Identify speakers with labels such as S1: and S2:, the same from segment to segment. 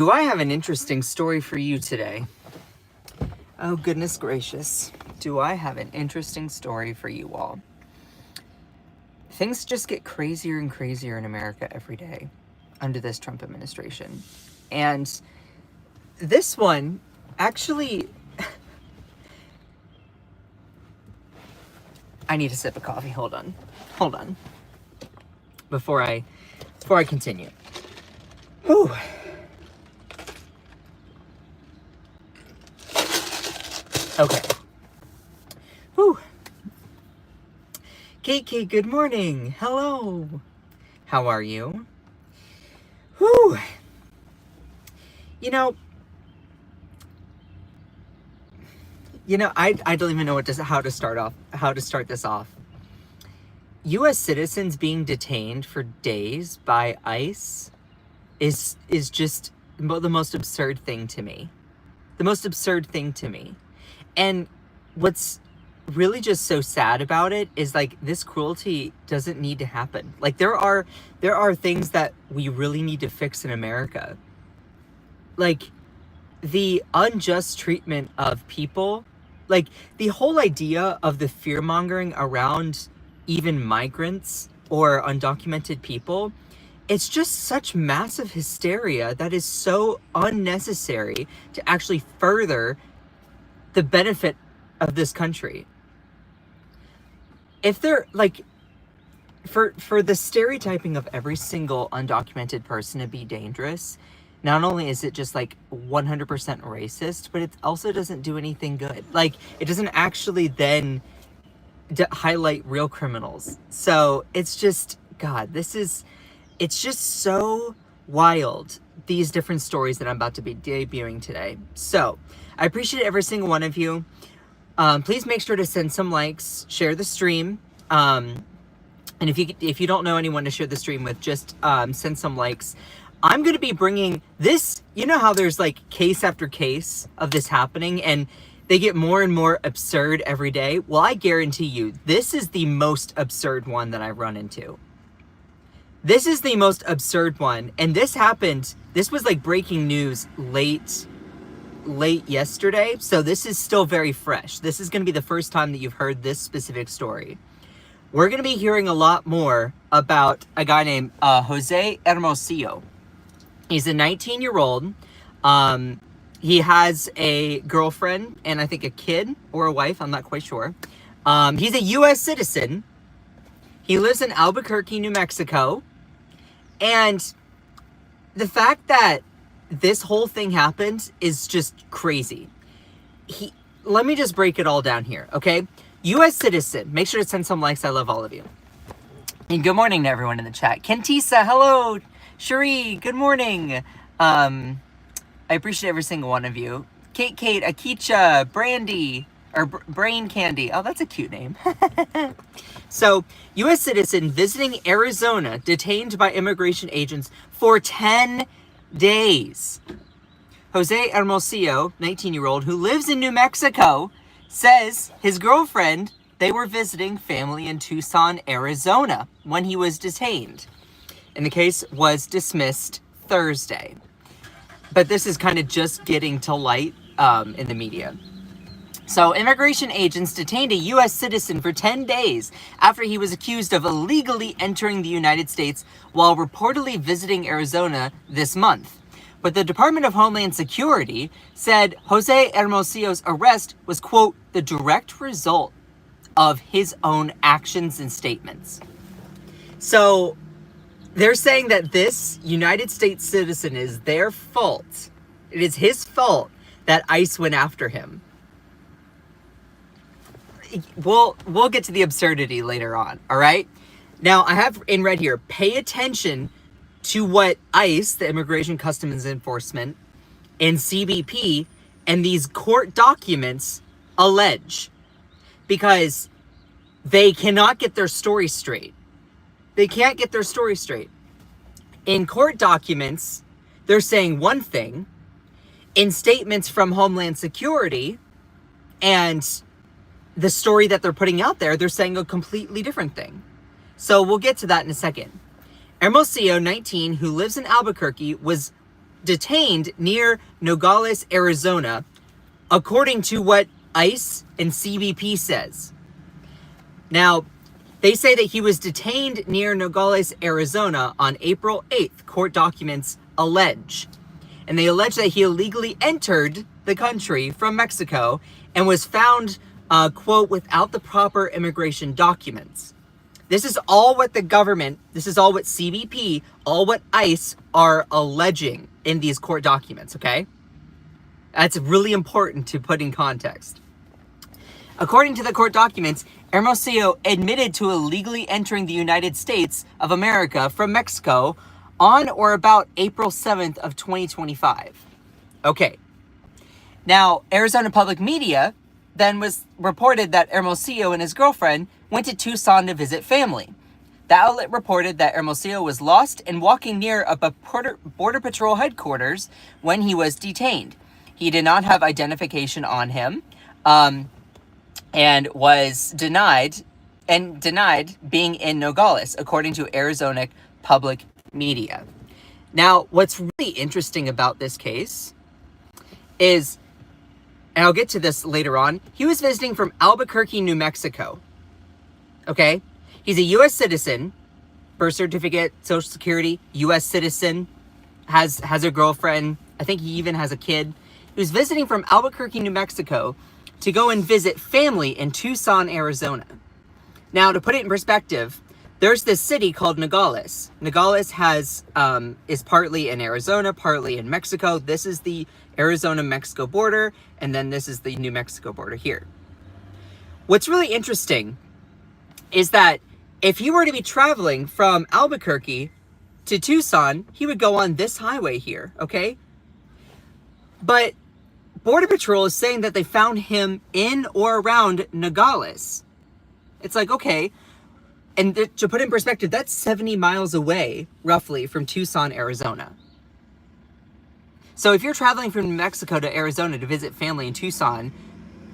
S1: Do I have an interesting story for you today? Oh, goodness gracious. Do I have an interesting story for you all? Things just get crazier and crazier in America every day under this Trump administration. And this one actually... I need a sip of coffee. Hold on. Before I continue. Whew. Okay. Whew. Kate, good morning. Hello. How are you? Whew. You know, I don't even know how to start this off. U.S. citizens being detained for days by ICE is just the most absurd thing to me. The most absurd thing to me. And what's really just so sad about it is, like, this cruelty doesn't need to happen. Like, there are things that we really need to fix in America. Like, the unjust treatment of people, like, the whole idea of the fear-mongering around even migrants or undocumented people, it's just such massive hysteria that is so unnecessary to actually further the benefit of this country. If they're, like, for the stereotyping of every single undocumented person to be dangerous, not only is it just, like, 100% racist, but it also doesn't do anything good. Like, it doesn't actually then highlight real criminals. So it's just, God, it's just so wild, these different stories that I'm about to be debuting today. So I appreciate every single one of you. Please make sure to send some likes, share the stream. And if you don't know anyone to share the stream with, just send some likes. I'm going to be bringing this, you know how there's, like, case after case of this happening and they get more and more absurd every day? Well, I guarantee you, this is the most absurd one that I've run into. This is the most absurd one. And this was like breaking news late yesterday. So this is still very fresh. This is going to be the first time that you've heard this specific story. We're going to be hearing a lot more about a guy named Jose Hermosillo. He's a 19-year-old. He has a girlfriend and I think a kid or a wife. I'm not quite sure. He's a U.S. citizen. He lives in Albuquerque, New Mexico. And the fact that this whole thing happened is just crazy. Let me just break it all down here, okay? U.S. citizen. Make sure to send some likes. I love all of you. And good morning to everyone in the chat. Kentisa, hello. Cherie, good morning. I appreciate every single one of you. Kate, Akicha, Brandy, or Brain Candy. Oh, that's a cute name. So, U.S. citizen visiting Arizona, detained by immigration agents for 10 days. Jose Hermosillo, 19-year-old, who lives in New Mexico, says his girlfriend, they were visiting family in Tucson, Arizona, when he was detained. And the case was dismissed Thursday. But this is kind of just getting to light in the media. So, immigration agents detained a U.S. citizen for 10 days after he was accused of illegally entering the United States while reportedly visiting Arizona this month. But the Department of Homeland Security said Jose Hermosillo's arrest was, quote, the direct result of his own actions and statements. So, they're saying that this United States citizen is their fault. It is his fault that ICE went after him. We'll get to the absurdity later on, all right? Now, I have in red here, pay attention to what ICE, the Immigration Customs Enforcement, and CBP, and these court documents allege. Because they cannot get their story straight. They can't get their story straight. In court documents, they're saying one thing. In statements from Homeland Security and the story that they're putting out there, they're saying a completely different thing. So we'll get to that in a second. Hermosillo, 19, who lives in Albuquerque, was detained near Nogales, Arizona, according to what ICE and CBP says. Now, they say that he was detained near Nogales, Arizona on April 8th, court documents allege. And they allege that he illegally entered the country from Mexico and was found, quote, without the proper immigration documents. This is all what the government, this is all what CBP, all what ICE are alleging in these court documents, okay? That's really important to put in context. According to the court documents, Hermosillo admitted to illegally entering the United States of America from Mexico on or about April 7th of 2025. Okay. Now, Arizona Public Media then was reported that Hermosillo and his girlfriend went to Tucson to visit family. The outlet reported that Hermosillo was lost and walking near a Border Patrol headquarters when he was detained. He did not have identification on him, and was denied being in Nogales, according to Arizona Public Media. Now, what's really interesting about this case is, and I'll get to this later on, he was visiting from Albuquerque, New Mexico. Okay? He's a U.S. citizen, birth certificate, social security, U.S. citizen, has a girlfriend. I think he even has a kid. He was visiting from Albuquerque, New Mexico to go and visit family in Tucson, Arizona. Now, to put it in perspective, there's this city called Nogales. Nogales is partly in Arizona, partly in Mexico. This is the Arizona-Mexico border, and then this is the New Mexico border here. What's really interesting is that if he were to be traveling from Albuquerque to Tucson, he would go on this highway here, okay? But Border Patrol is saying that they found him in or around Nogales. It's like, okay. And to put it in perspective, that's 70 miles away, roughly, from Tucson, Arizona. So if you're traveling from New Mexico to Arizona to visit family in Tucson,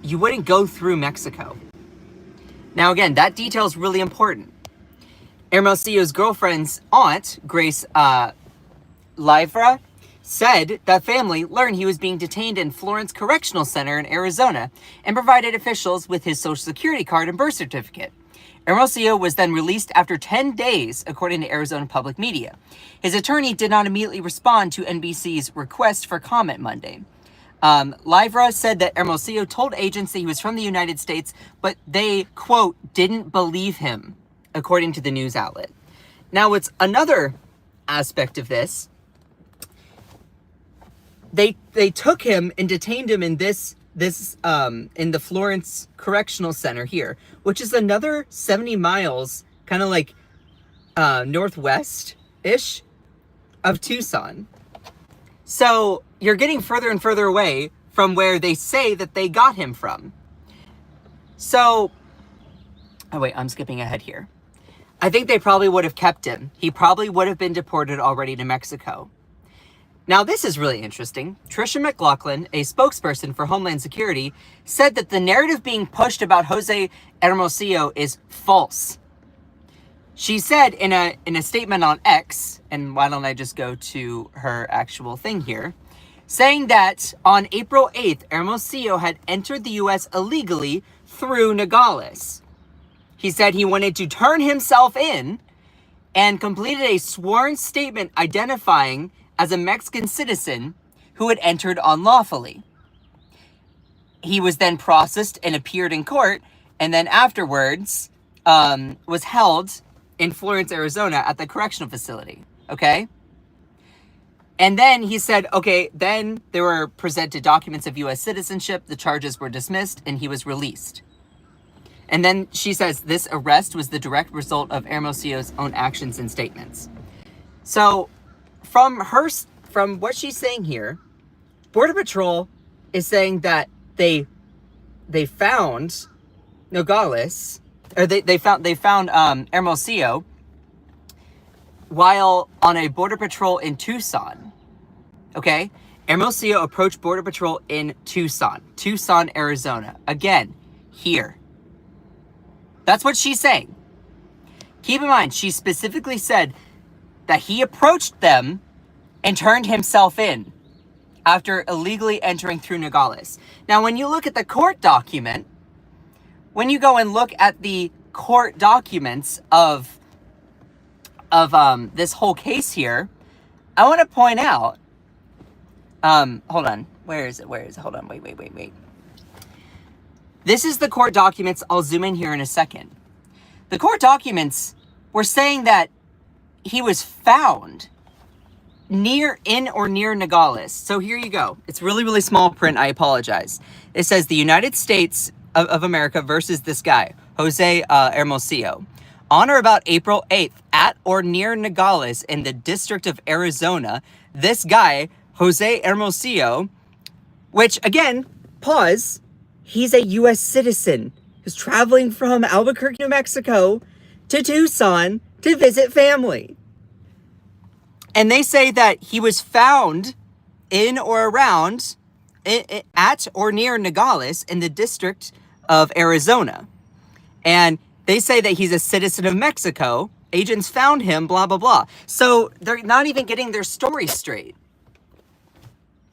S1: you wouldn't go through Mexico. Now, again, that detail is really important. Hermosillo's girlfriend's aunt, Grace Livra, said that family learned he was being detained in Florence Correctional Center in Arizona and provided officials with his social security card and birth certificate. Hermosillo was then released after 10 days, according to Arizona Public Media. His attorney did not immediately respond to NBC's request for comment Monday. Livra said that Hermosillo told agents that he was from the United States, but they, quote, didn't believe him, according to the news outlet. Now, what's another aspect of this, they took him and detained him in in the Florence Correctional Center here, which is another 70 miles, kind of like northwest-ish of Tucson. So you're getting further and further away from where they say that they got him from. So, oh wait, I'm skipping ahead here. I think they probably would have kept him. He probably would have been deported already to Mexico. Now, this is really interesting. Tricia McLaughlin, a spokesperson for Homeland Security, said that the narrative being pushed about Jose Hermosillo is false. She said in a statement on X, and why don't I just go to her actual thing here, saying that on April 8th, Hermosillo had entered the U.S. illegally through Nogales. He said he wanted to turn himself in and completed a sworn statement identifying as a Mexican citizen who had entered unlawfully. He was then processed and appeared in court, and then afterwards was held in Florence, Arizona at the correctional facility, okay? And then he said, okay, then there were presented documents of U.S. citizenship, the charges were dismissed, and he was released. And then she says this arrest was the direct result of Hermosillo's own actions and statements. So from what she's saying here, Border Patrol is saying that they found Nogales, or they found Hermosillo while on a Border Patrol in Tucson. Okay? Hermosillo approached Border Patrol in Tucson, Arizona. Again, here. That's what she's saying. Keep in mind, she specifically said that he approached them and turned himself in after illegally entering through Nogales. Now, when you look at the court document, when you go and look at the court documents of this whole case here, I want to point out, hold on, where is it? Hold on, wait. This is the court documents. I'll zoom in here in a second. The court documents were saying that he was found in or near Nogales. So here you go. It's really, really small print. I apologize. It says the United States of America versus this guy, Jose Hermosillo. On or about April 8th, at or near Nogales in the District of Arizona, this guy, Jose Hermosillo, which, again, pause, he's a U.S. citizen who's traveling from Albuquerque, New Mexico to Tucson to visit family. And they say that he was found in or around, at or near Nogales in the District of Arizona. And they say that he's a citizen of Mexico. Agents found him, blah, blah, blah. So they're not even getting their story straight.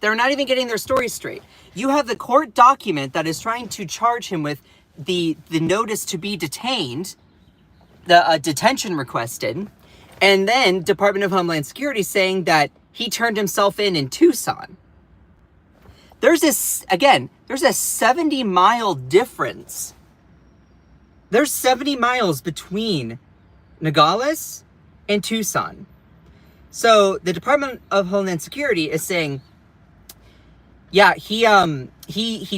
S1: They're not even getting their story straight. You have the court document that is trying to charge him with the notice to be detained, the detention requested, and then Department of Homeland Security saying that he turned himself in Tucson. There's a 70-mile difference. There's 70 miles between Nogales and Tucson. So the Department of Homeland Security is saying, yeah, he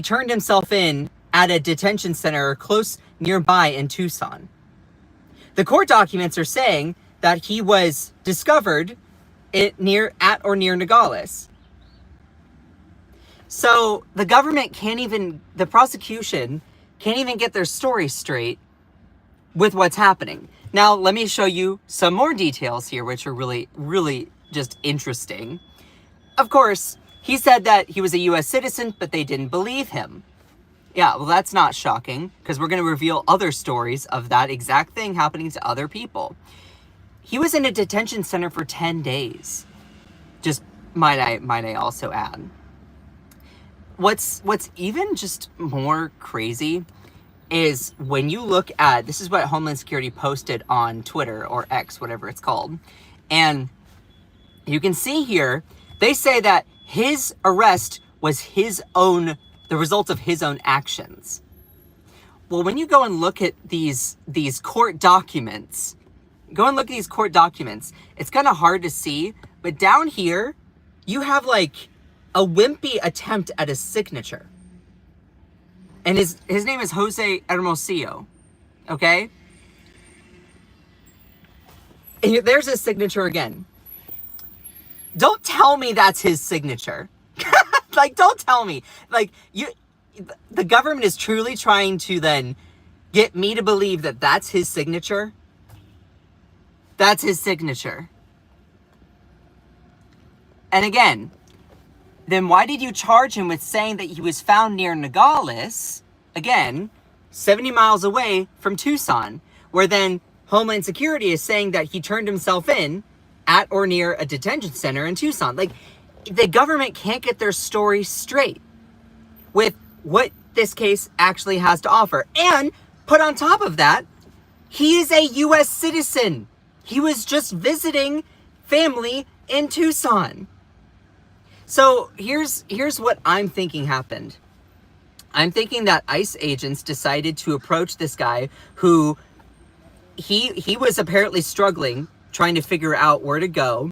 S1: turned himself in at a detention center close nearby in Tucson. The court documents are saying that he was discovered at or near Nogales. So the prosecution can't even get their story straight with what's happening. Now, let me show you some more details here, which are really, really just interesting. Of course, he said that he was a U.S. citizen, but they didn't believe him. Yeah, well, that's not shocking, because we're going to reveal other stories of that exact thing happening to other people. He was in a detention center for 10 days. Just might I also add. What's even just more crazy is when you look at, this is what Homeland Security posted on Twitter or X, whatever it's called. And you can see here, they say that his arrest was the result of his own actions. Well, when you go and look at these court documents, it's kind of hard to see, but down here, you have like a wimpy attempt at a signature. And his name is Jose Hermosillo, okay? And there's his signature again. Don't tell me that's his signature. Like, don't tell me. Like, the government is truly trying to then get me to believe that that's his signature. That's his signature. And again, then why did you charge him with saying that he was found near Nogales, again, 70 miles away from Tucson, where then Homeland Security is saying that he turned himself in at or near a detention center in Tucson? Like, the government can't get their story straight with what this case actually has to offer. And put on top of that, he is a U.S. citizen. He was just visiting family in Tucson. So here's what I'm thinking happened. I'm thinking that ICE agents decided to approach this guy who he was apparently struggling, trying to figure out where to go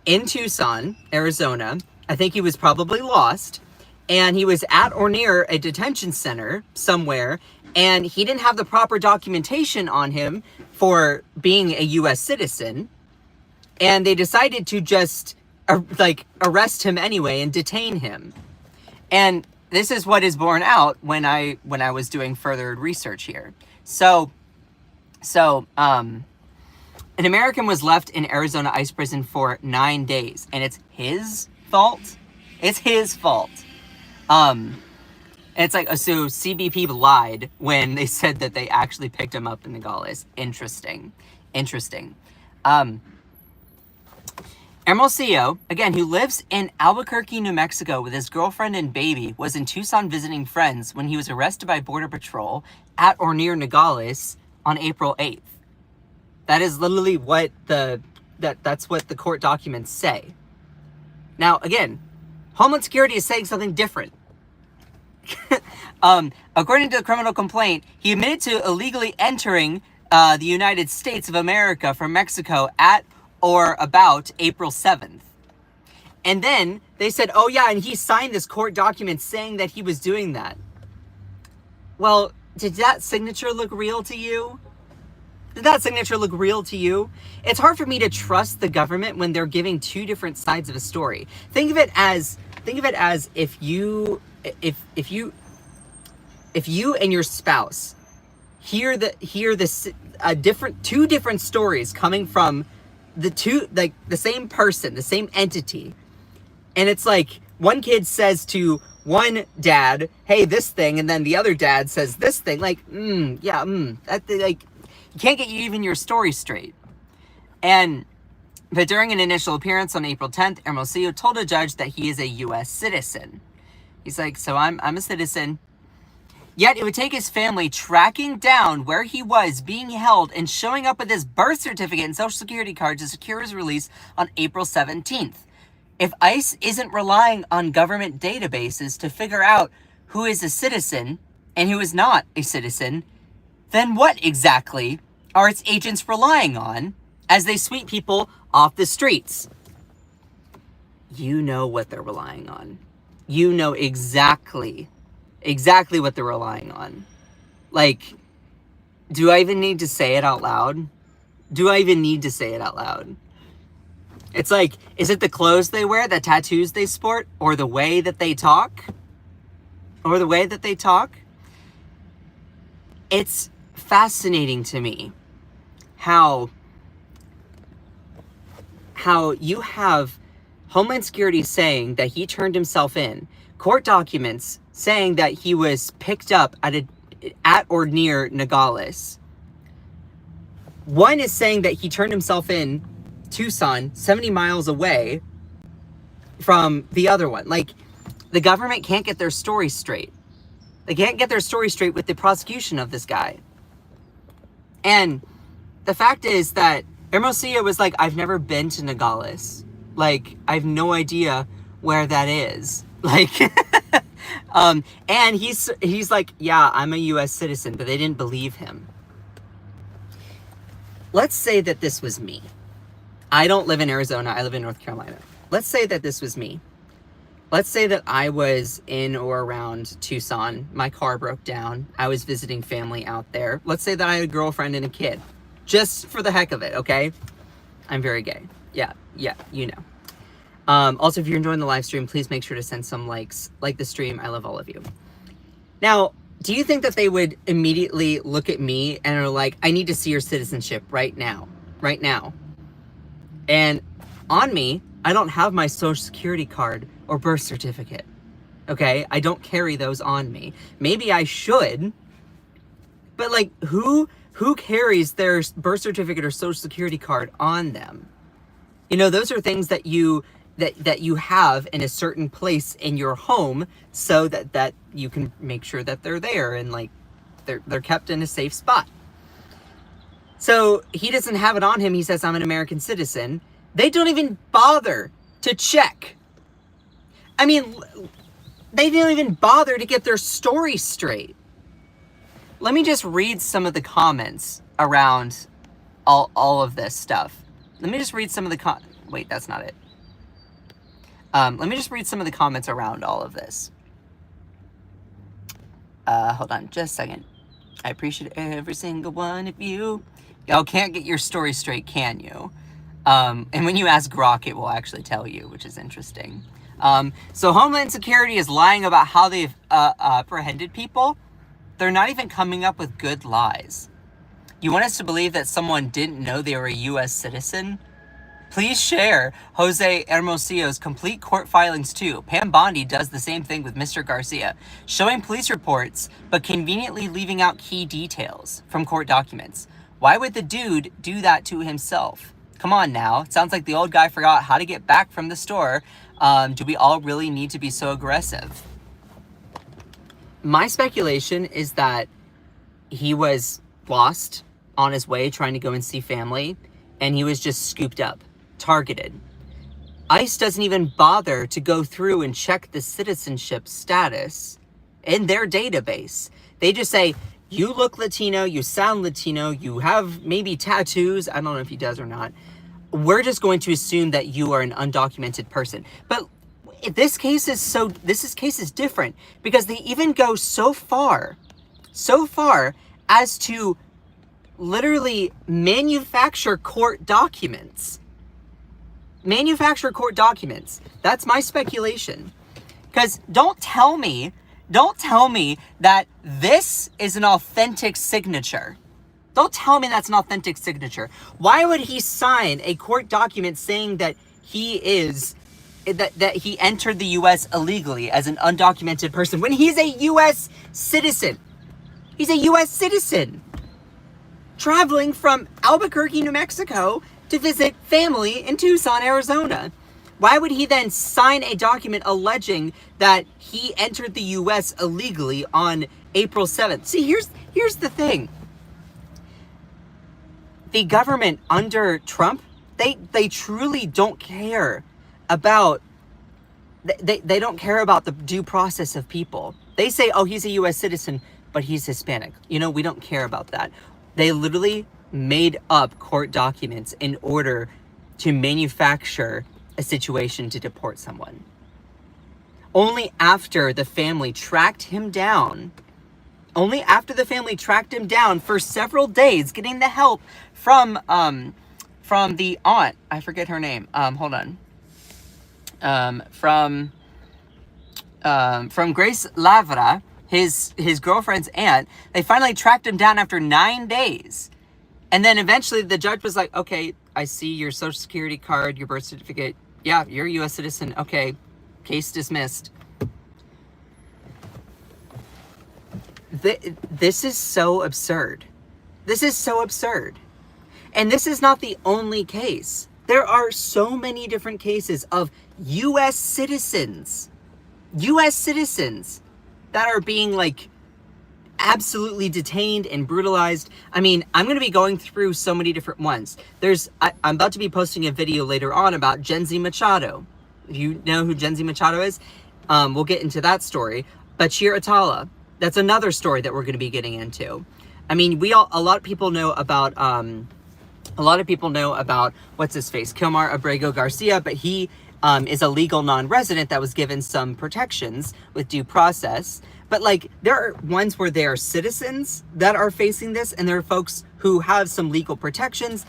S1: in Tucson, Arizona. I think he was probably lost, and he was at or near a detention center somewhere, and he didn't have the proper documentation on him for being a U.S. citizen, and they decided to just arrest him anyway and detain him. And this is what is borne out when I was doing further research here. So an American was left in Arizona ICE prison for 9 days, and it's his fault. It's his fault. It's like, so CBP lied when they said that they actually picked him up in Nogales. Interesting. Hermosillo, again, who lives in Albuquerque, New Mexico with his girlfriend and baby, was in Tucson visiting friends when he was arrested by Border Patrol at or near Nogales on April 8th. That is literally what that's what the court documents say. Now, again, Homeland Security is saying something different. According to the criminal complaint, he admitted to illegally entering the United States of America from Mexico at or about April 7th. And then they said, oh yeah, and he signed this court document saying that he was doing that. Well, did that signature look real to you? Did that signature look real to you? It's hard for me to trust the government when they're giving two different sides of a story. Think of it as if you and your spouse hear two different stories coming from the same person, the same entity. And it's like one kid says to one dad, hey, this thing, and then the other dad says this thing. Like, you can't get even your story straight. But during an initial appearance on April 10th, Hermosillo told a judge that he is a U.S. citizen. He's like, so I'm a citizen. Yet it would take his family tracking down where he was being held and showing up with his birth certificate and social security card to secure his release on April 17th. If ICE isn't relying on government databases to figure out who is a citizen and who is not a citizen, then what exactly are its agents relying on as they sweep people off the streets? You know what they're relying on. You know exactly what they're relying on. Like, do I even need to say it out loud? Do I even need to say it out loud? It's like, is it the clothes they wear, the tattoos they sport, or the way that they talk? Or the way that they talk? It's fascinating to me how you have Homeland Security saying that he turned himself in, court documents saying that he was picked up at or near Nogales. One is saying that he turned himself in Tucson, 70 miles away from the other one. Like, the government can't get their story straight. They can't get their story straight with the prosecution of this guy. And the fact is that Hermosillo was like, I've never been to Nogales. Like, I have no idea where that is. Like, and he's like, yeah, I'm a U.S. citizen, but they didn't believe him. Let's say that this was me. I don't live in Arizona. I live in North Carolina. Let's say that this was me. Let's say that I was in or around Tucson. My car broke down. I was visiting family out there. Let's say that I had a girlfriend and a kid. Just for the heck of it, okay? I'm very gay. Yeah, you know. Also, if you're enjoying the live stream, please make sure to send some likes. Like the stream. I love all of you. Now, do you think that they would immediately look at me and are like, I need to see your citizenship right now? Right now. And on me, I don't have my social security card or birth certificate. Okay? I don't carry those on me. Maybe I should. But like, who carries their birth certificate or social security card on them? You know, those are things that you have in a certain place in your home so that you can make sure that they're there and like they're kept in a safe spot. So he doesn't have it on him. He says, I'm an American citizen. They don't even bother to check. I mean, they didn't even bother to get their story straight. Let me just read some of the comments around all of this stuff. Let me just read some of the wait, that's not it. Let me just read some of the comments around all of this. Hold on just a second. I appreciate every single one of you. Y'all can't get your story straight, can you? And when you ask Grok, it will actually tell you, which is interesting. So Homeland Security is lying about how they've apprehended people. They're not even coming up with good lies. You want us to believe that someone didn't know they were a U.S. citizen? Please share Jose Hermosillo's complete court filings too. Pam Bondi does the same thing with Mr. Garcia, showing police reports, but conveniently leaving out key details from court documents. Why would the dude do that to himself? Come on now. It sounds like the old guy forgot how to get back from the store. Do we all really need to be so aggressive? My speculation is that he was lost on his way trying to go and see family, and he was just scooped up, targeted. ICE doesn't even bother to go through and check the citizenship status in their database. They just say, you look Latino, you sound Latino, you have maybe tattoos. I don't know if he does or not. We're just going to assume that you are an undocumented person. But this case is different because they even go so far as to literally manufacture court documents. That's my speculation. Because don't tell me that this is an authentic signature. Don't tell me that's an authentic signature. Why would he sign a court document saying that he entered the U.S. illegally as an undocumented person when he's a U.S. citizen? He's a U.S. citizen traveling from Albuquerque, New Mexico to visit family in Tucson, Arizona. Why would he then sign a document alleging that he entered the U.S. illegally on April 7th? See, here's the thing. The government under Trump, they truly don't care about, they don't care about the due process of people. They say, oh, he's a U.S. citizen, but he's Hispanic. You know, we don't care about that. They literally made up court documents in order to manufacture a situation to deport someone. Only after the family tracked him down for several days, getting the help from the aunt. I forget her name. Hold on. From Grace Lavra, his girlfriend's aunt. They finally tracked him down after 9 days. And then eventually the judge was like, okay, I see your social security card, your birth certificate. Yeah, you're a U.S. citizen. Okay, case dismissed. This is so absurd. This is so absurd. And this is not the only case. There are so many different cases of U.S. citizens that are being like absolutely detained and brutalized. I mean, I'm going to be going through so many different ones. I'm about to be posting a video later on about Jensy Machado. If you know who Jensy Machado is, we'll get into that story. Bashir Atallah, that's another story that we're going to be getting into. I mean, a lot of people know about what's his face, Kilmar Abrego Garcia, but he is a legal non-resident that was given some protections with due process. But like, there are ones where they are citizens that are facing this, and there are folks who have some legal protections.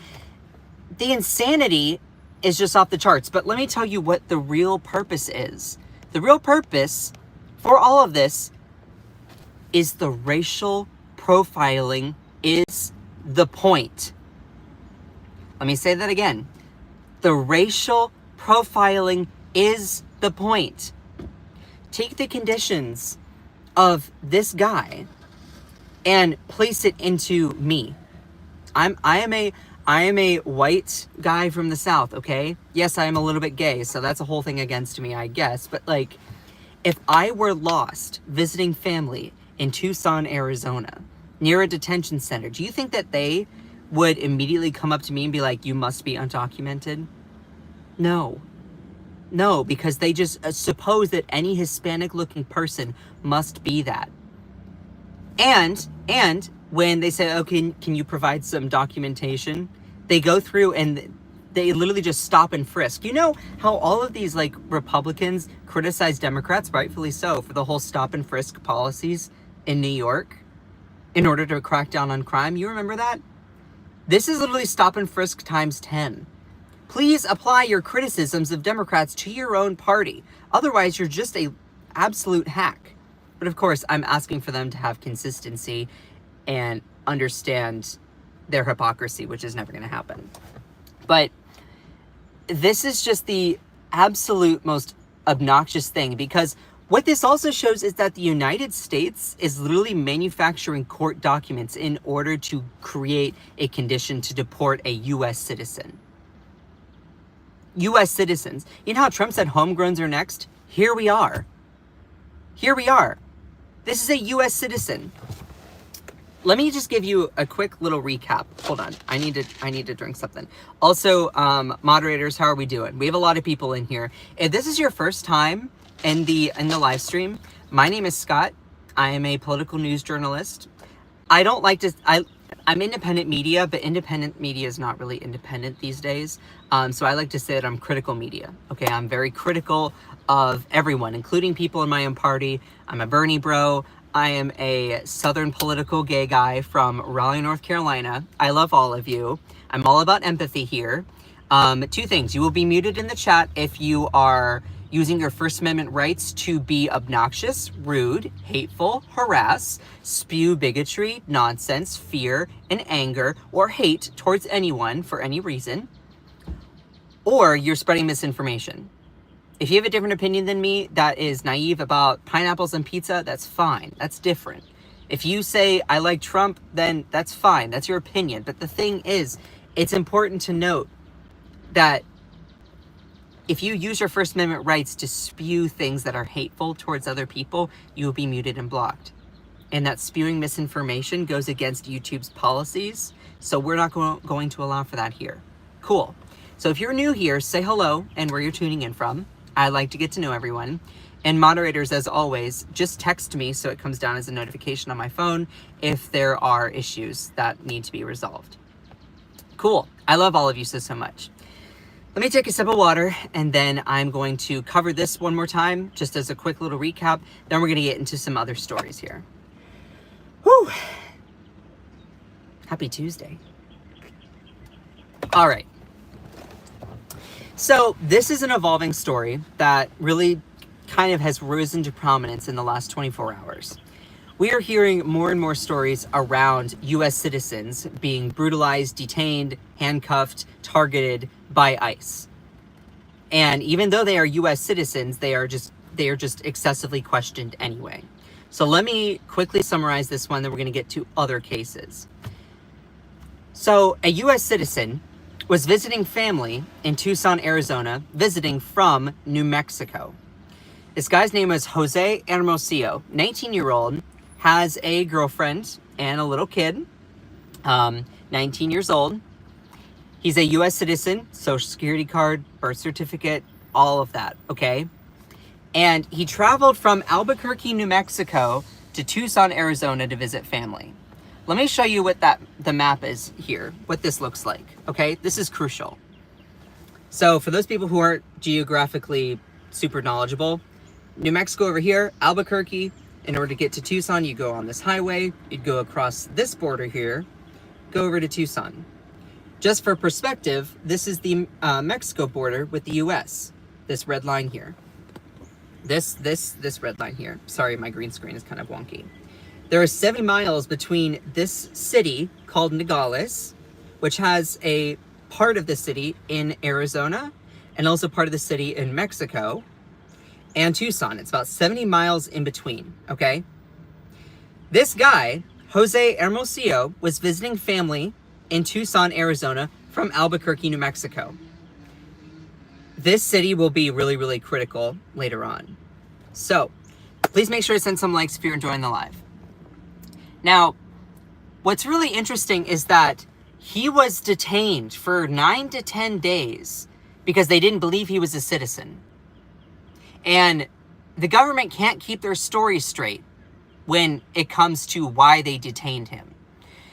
S1: The insanity is just off the charts. But let me tell you what the real purpose is. The real purpose for all of this is the racial profiling is the point. Let me say that again. The racial profiling is the point. Take the conditions of this guy and place it into me. I am a white guy from the South, okay? Yes, I am a little bit gay, so that's a whole thing against me, I guess. But like, if I were lost visiting family in Tucson, Arizona, near a detention center, do you think that they would immediately come up to me and be like, you must be undocumented? No, because they just suppose that any Hispanic-looking person must be that. And when they say, oh, can you provide some documentation? They go through and they literally just stop and frisk. You know how all of these like Republicans criticize Democrats, rightfully so, for the whole stop and frisk policies in New York in order to crack down on crime? You remember that? This is literally stop and frisk times 10. Please apply your criticisms of Democrats to your own party. Otherwise, you're just a absolute hack. But of course, I'm asking for them to have consistency and understand their hypocrisy, which is never going to happen. But this is just the absolute most obnoxious thing, because what this also shows is that the United States is literally manufacturing court documents in order to create a condition to deport a U.S. citizen. U.S. citizens. You know how Trump said homegrowns are next? Here we are. Here we are. This is a U.S. citizen. Let me just give you a quick little recap. Hold on. I need to drink something. Also, moderators, how are we doing? We have a lot of people in here. If this is your first time in the live stream, my name is Scott. I am a political news journalist. I don't like to... I'm independent media, but independent media is not really independent these days. So I like to say that I'm critical media. Okay, I'm very critical of everyone, including people in my own party. I'm a Bernie bro. I am a Southern political gay guy from Raleigh, North Carolina. I love all of you. I'm all about empathy here. Two things. You will be muted in the chat if you are using your First Amendment rights to be obnoxious, rude, hateful, harass, spew bigotry, nonsense, fear, and anger, or hate towards anyone for any reason, or you're spreading misinformation. If you have a different opinion than me that is naive about pineapples and pizza, that's fine. That's different. If you say, I like Trump, then that's fine. That's your opinion. But the thing is, it's important to note that if you use your First Amendment rights to spew things that are hateful towards other people, you will be muted and blocked. And that spewing misinformation goes against YouTube's policies. So we're not going to allow for that here. Cool. So if you're new here, say hello and where you're tuning in from. I like to get to know everyone. And moderators, as always, just text me so it comes down as a notification on my phone if there are issues that need to be resolved. Cool. I love all of you so much. Let me take a sip of water, and then I'm going to cover this one more time, just as a quick little recap. Then we're going to get into some other stories here. Whew. Happy Tuesday. All right. So this is an evolving story that really kind of has risen to prominence in the last 24 hours. We are hearing more and more stories around U.S. citizens being brutalized, detained, handcuffed, targeted by ICE. And even though they are U.S. citizens, they are just excessively questioned anyway. So let me quickly summarize this one, then we're going to get to other cases. So a U.S. citizen was visiting family in Tucson, Arizona, visiting from New Mexico. This guy's name was Jose Hermosillo, 19-year-old, has a girlfriend and a little kid, 19 years old. He's a U.S. citizen, social security card, birth certificate, all of that, okay? And he traveled from Albuquerque, New Mexico to Tucson, Arizona to visit family. Let me show you what the map is here, what this looks like, okay? This is crucial. So for those people who aren't geographically super knowledgeable, New Mexico over here, Albuquerque. In order to get to Tucson, you go on this highway, you'd go across this border here, go over to Tucson. Just for perspective, this is the Mexico border with the U.S. This red line here. This red line here. Sorry, my green screen is kind of wonky. There are 70 miles between this city called Nogales, which has a part of the city in Arizona, and also part of the city in Mexico, and Tucson. It's about 70 miles in between, okay? This guy, Jose Hermosillo, was visiting family in Tucson, Arizona from Albuquerque, New Mexico. This city will be really, really critical later on. So, please make sure to send some likes if you're enjoying the live. Now, what's really interesting is that he was detained for 9 to 10 days because they didn't believe he was a citizen. And the government can't keep their story straight when it comes to why they detained him.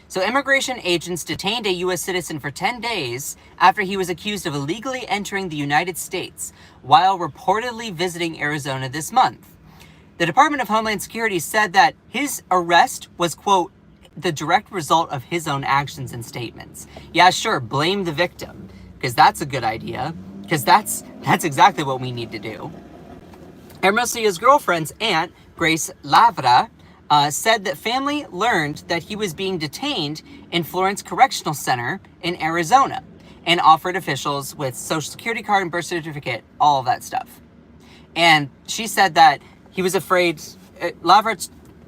S1: So immigration agents detained a U.S. citizen for 10 days after he was accused of illegally entering the United States while reportedly visiting Arizona this month. The Department of Homeland Security said that his arrest was, quote, the direct result of his own actions and statements. Yeah, sure, blame the victim, because that's a good idea, because that's exactly what we need to do. Hermosillo's girlfriend's aunt, Grace Lavra, said that family learned that he was being detained in Florence Correctional Center in Arizona and offered officials with social security card and birth certificate, all of that stuff. And she said that he was afraid. Lavra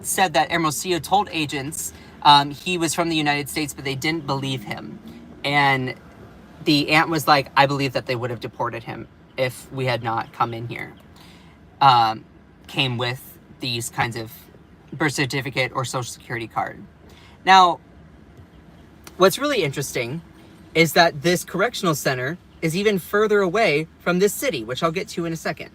S1: said that Hermosillo told agents he was from the United States, but they didn't believe him. And the aunt was like, I believe that they would have deported him if we had not come in here. Came with these kinds of birth certificate or social security card. Now, what's really interesting is that this correctional center is even further away from this city, which I'll get to in a second.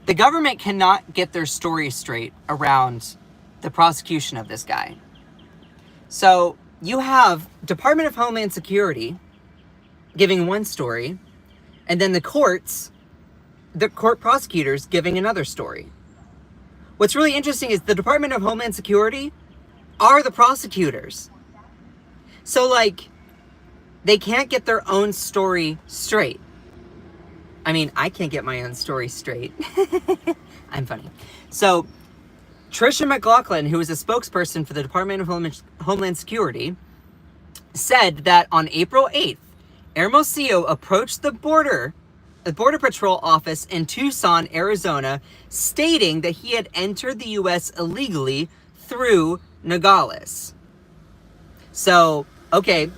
S1: The government cannot get their story straight around the prosecution of this guy. So you have Department of Homeland Security giving one story, and then the court prosecutors giving another story. What's really interesting is the Department of Homeland Security are the prosecutors. So, like, they can't get their own story straight. I mean, I can't get my own story straight. I'm funny. So, Tricia McLaughlin, who is a spokesperson for the Department of Homeland Security, said that on April 8th, Hermosillo approached the Border Patrol office in Tucson, Arizona, stating that he had entered the U.S. illegally through Nogales. So, okay,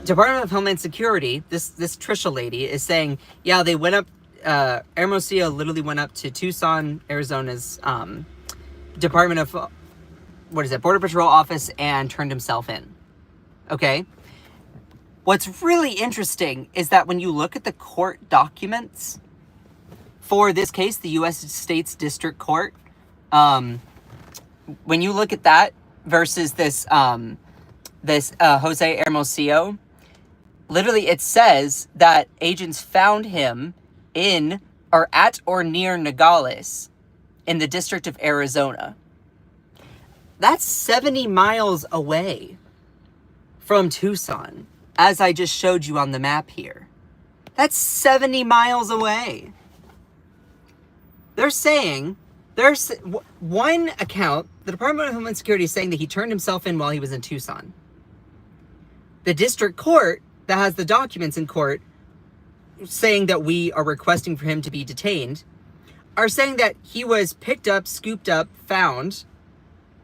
S1: Department of Homeland Security, this Tricia lady is saying, yeah, they went up, Hermosillo literally went up to Tucson, Arizona's Department of, Border Patrol office and turned himself in. Okay? What's really interesting is that when you look at the court documents for this case, the U.S. States District Court, when you look at that versus this Jose Hermosillo, literally it says that agents found him in or at or near Nogales in the District of Arizona. That's 70 miles away from Tucson, as I just showed you on the map here. That's 70 miles away. They're saying, there's one account, the Department of Homeland Security is saying that he turned himself in while he was in Tucson. The district court that has the documents in court saying that we are requesting for him to be detained are saying that he was picked up, scooped up, found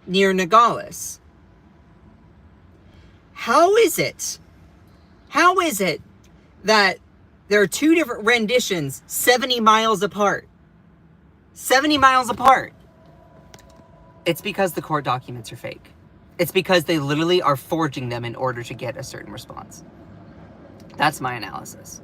S1: near Nogales. How is it that there are two different renditions 70 miles apart? 70 miles apart. It's because the court documents are fake. It's because they literally are forging them in order to get a certain response. That's my analysis.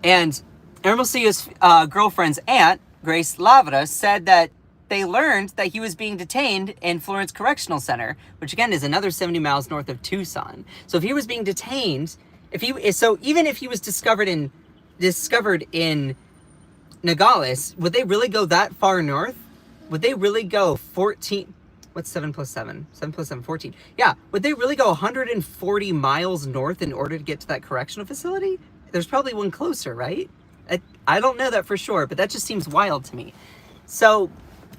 S1: And Hermosillo's girlfriend's aunt, Grace Lavra, said that they learned that he was being detained in Florence Correctional Center, which again is another 70 miles north of Tucson. So if he was being detained, even if he was discovered in Nogales, would they really go that far north? Would they really go 14? What's 7 plus 7? 7 plus 7, 14. Yeah, would they really go 140 miles north in order to get to that correctional facility? There's probably one closer, right? I don't know that for sure, but that just seems wild to me. So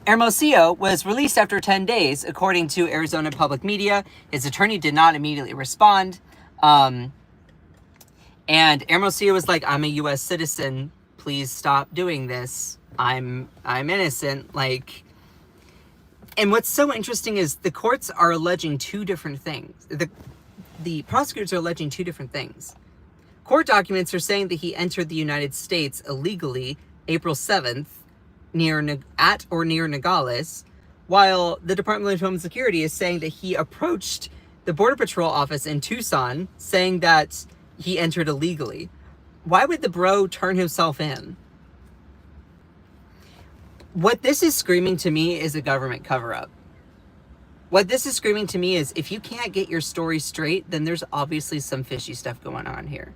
S1: Hermosillo was released after 10 days, according to Arizona Public Media. His attorney did not immediately respond. And Hermosillo was like, I'm a U.S. citizen. Please stop doing this. I'm innocent. Like, and what's so interesting is the courts are alleging two different things. The prosecutors are alleging two different things. Court documents are saying that he entered the United States illegally April 7th at or near Nogales, while the Department of Homeland Security is saying that he approached the Border Patrol office in Tucson saying that he entered illegally. Why would the bro turn himself in? What this is screaming to me is a government cover-up. What this is screaming to me is if you can't get your story straight, then there's obviously some fishy stuff going on here.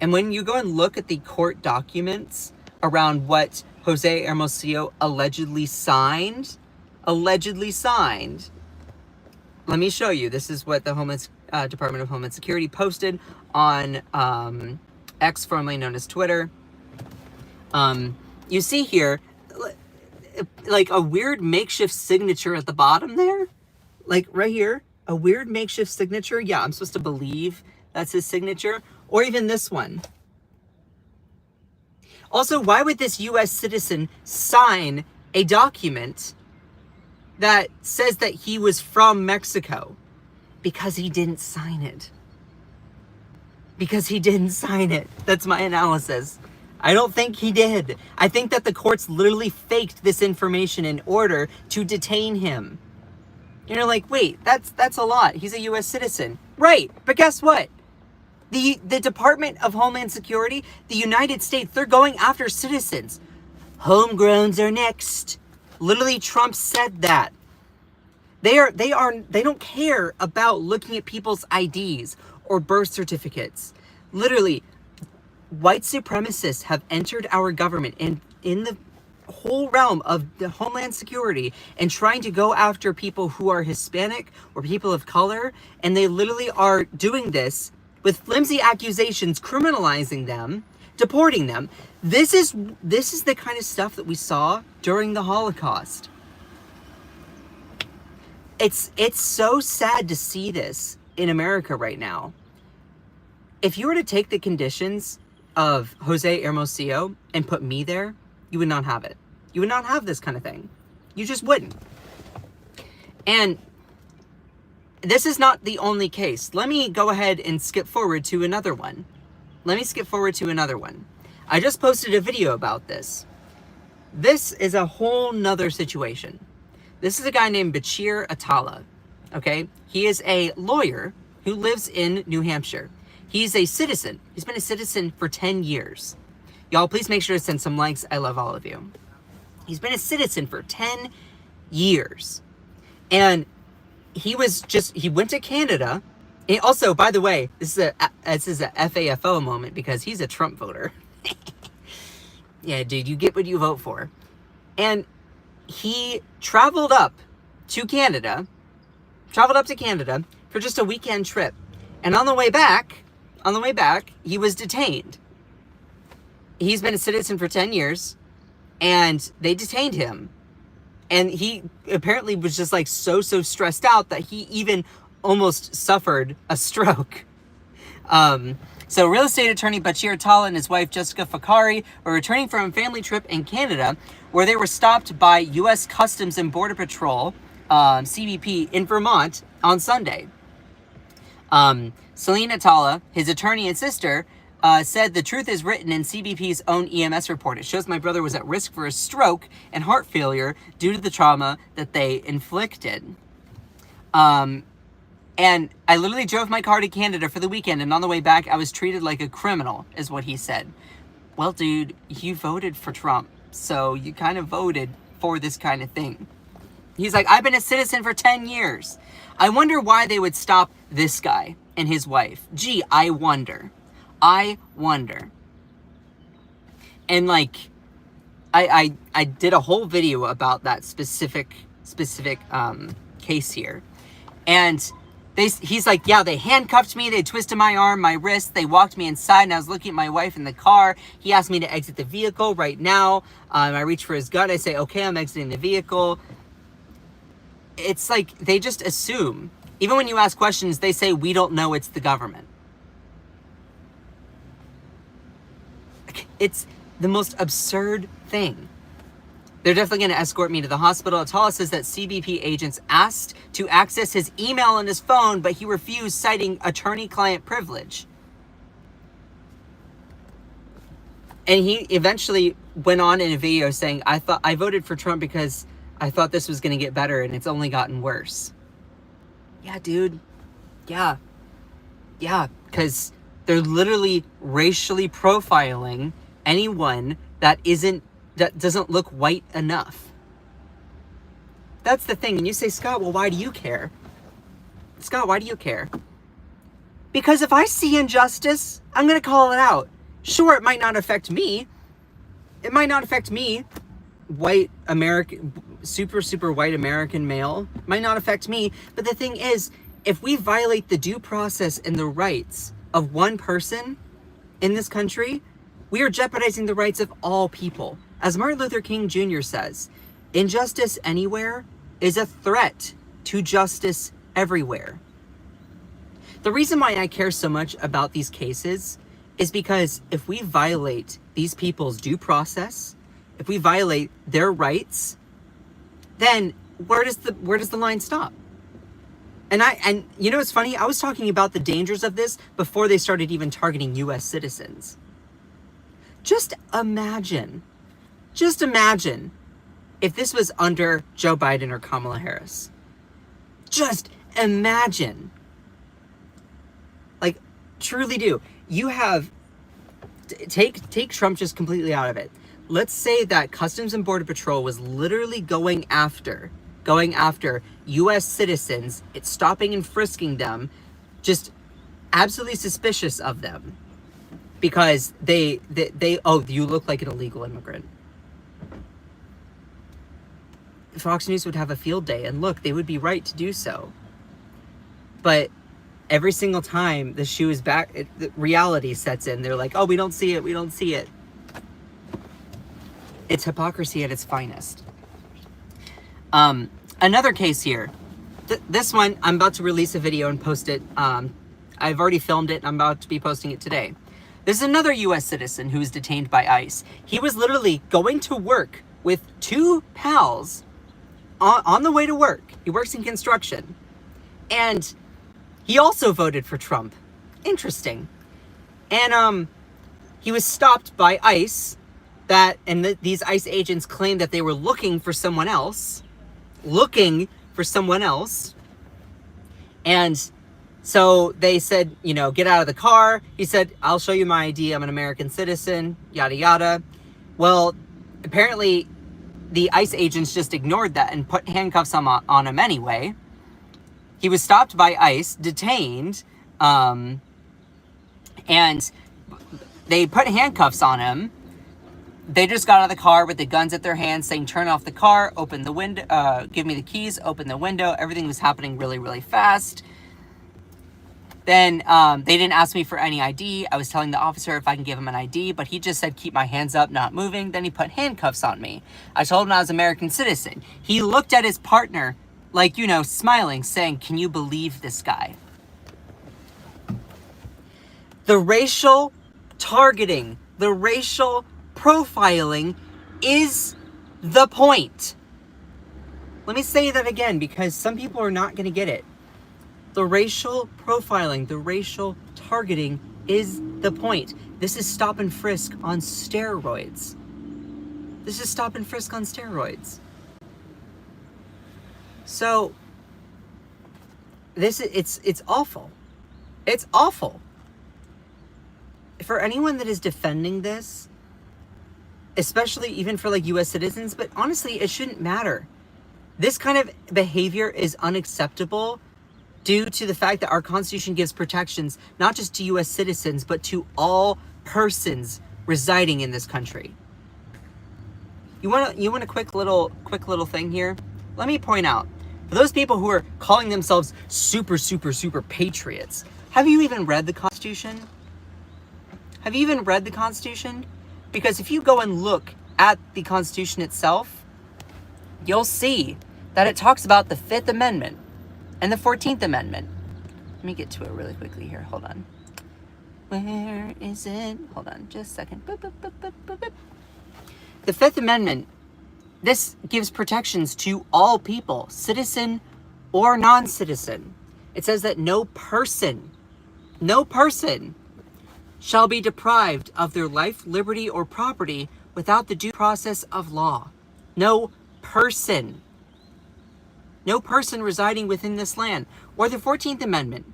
S1: And when you go and look at the court documents around what Jose Hermosillo allegedly signed, let me show you. This is what the Department of Homeland Security posted on X, formerly known as Twitter. You see here, like a weird makeshift signature at the bottom there. Like right here, a weird makeshift signature. Yeah, I'm supposed to believe that's his signature. Or even this one. Also, why would this U.S. citizen sign a document that says that he was from Mexico? Because he didn't sign it. Because he didn't sign it. That's my analysis. I don't think he did. I think that the courts literally faked this information in order to detain him. You're like, wait, that's a lot. He's a U.S. citizen. Right, but guess what? The Department of Homeland Security, the United States, they're going after citizens. Homegrowns are next. Literally, Trump said that. They don't care about looking at people's IDs or birth certificates. Literally, white supremacists have entered our government and in the whole realm of the Homeland Security and trying to go after people who are Hispanic or people of color, and they literally are doing this with flimsy accusations, criminalizing them, deporting them. This is the kind of stuff that we saw during the Holocaust. It's so sad to see this in America right now. If you were to take the conditions of Jose Hermosillo and put me there, you would not have it. You would not have this kind of thing. You just wouldn't. And this is not the only case. Let me go ahead and skip forward to another one. I just posted a video about this. This is a whole nother situation. This is a guy named Bashir Atallah. Okay? He is a lawyer who lives in New Hampshire. He's a citizen. He's been a citizen for 10 years. Y'all, please make sure to send some likes. I love all of you. He's been a citizen for 10 years. And he went to Canada. And also, by the way, this is a FAFO moment because he's a Trump voter. Yeah, dude, you get what you vote for. And he traveled up to Canada for just a weekend trip. And on the way back, he was detained. He's been a citizen for 10 years, and they detained him. And he apparently was just like so stressed out that he even almost suffered a stroke. So real estate attorney Bashir Atallah and his wife Jessica Fakari were returning from a family trip in Canada where they were stopped by U.S. Customs and Border Patrol, CBP, in Vermont on Sunday. Celine Atallah, his attorney and sister, said the truth is written in CBP's own EMS report. It shows my brother was at risk for a stroke and heart failure due to the trauma that they inflicted. And I literally drove my car to Canada for the weekend, and on the way back, I was treated like a criminal, is what he said. Well, dude, you voted for Trump, so you kind of voted for this kind of thing. He's like, I've been a citizen for 10 years. I wonder why they would stop this guy and his wife. Gee, I wonder. And like, I did a whole video about that specific case here. And he's like, yeah, they handcuffed me, they twisted my arm, my wrist, they walked me inside, and I was looking at my wife in the car. He asked me to exit the vehicle right now. I reach for his gun, I say, okay, I'm exiting the vehicle. It's like, they just assume. Even when you ask questions, they say, we don't know, it's the government. It's the most absurd thing. They're definitely going to escort me to the hospital. Atallah says that CBP agents asked to access his email and his phone, but he refused, citing attorney-client privilege. And he eventually went on in a video saying, I voted for Trump because I thought this was going to get better, and it's only gotten worse. Yeah, dude. Yeah, because they're literally racially profiling anyone that doesn't look white enough. That's the thing. And you say, Scott, well, why do you care? Scott, why do you care? Because if I see injustice, I'm going to call it out. Sure, it might not affect me. It might not affect me, white American, super white American male. It might not affect me. But the thing is, if we violate the due process and the rights of one person in this country, we are jeopardizing the rights of all people. As Martin Luther King Jr. says, injustice anywhere is a threat to justice everywhere. The reason why I care so much about these cases is because if we violate these people's due process, if we violate their rights, then where does the line stop? And you know what's funny? I was talking about the dangers of this before they started even targeting US citizens. Just imagine if this was under Joe Biden or Kamala Harris. Just imagine. Like, truly do. You have, take Trump just completely out of it. Let's say that Customs and Border Patrol was literally going after US citizens, it's stopping and frisking them, just absolutely suspicious of them because they oh, you look like an illegal immigrant. Fox News would have a field day, and look, they would be right to do so. But every single time the shoe is back, the reality sets in. They're like, oh, we don't see it. It's hypocrisy at its finest. Another case here. This one, I'm about to release a video and post it. I've already filmed it, and I'm about to be posting it today. This is another US citizen who was detained by ICE. He was literally going to work with two pals on the way to work. He works in construction. And he also voted for Trump. Interesting. And he was stopped by ICE. These ICE agents claimed that they were looking for someone else. And so they said, you know, get out of the car. He said, I'll show you my ID. I'm an American citizen, yada, yada. Well, apparently the ICE agents just ignored that and put handcuffs on him anyway. He was stopped by ICE, detained, and they put handcuffs on him. They just got out of the car with the guns at their hands saying, turn off the car, open the window, give me the keys, open the window. Everything was happening really, really fast. Then they didn't ask me for any ID. I was telling the officer if I can give him an ID, but he just said, keep my hands up, not moving. Then he put handcuffs on me. I told him I was an American citizen. He looked at his partner, like, you know, smiling, saying, can you believe this guy? The racial targeting, the racial profiling is the point. Let me say that again, because some people are not going to get it. The racial profiling, the racial targeting is the point. This is stop and frisk on steroids. So it's awful. It's awful. For anyone that is defending this, especially even for like US citizens, but honestly, it shouldn't matter. This kind of behavior is unacceptable due to the fact that our Constitution gives protections not just to US citizens, but to all persons residing in this country. You want a quick little thing here? Let me point out, for those people who are calling themselves super patriots, have you even read the Constitution? Because if you go and look at the Constitution itself, you'll see that it talks about the 5th Amendment and the 14th Amendment. Let me get to it really quickly here. Hold on. Where is it? Hold on just a second. Boop, boop, boop, boop, boop, boop. The 5th Amendment, this gives protections to all people, citizen or non-citizen. It says that no person shall be deprived of their life, liberty, or property without the due process of law. No person residing within this land. Or the 14th Amendment.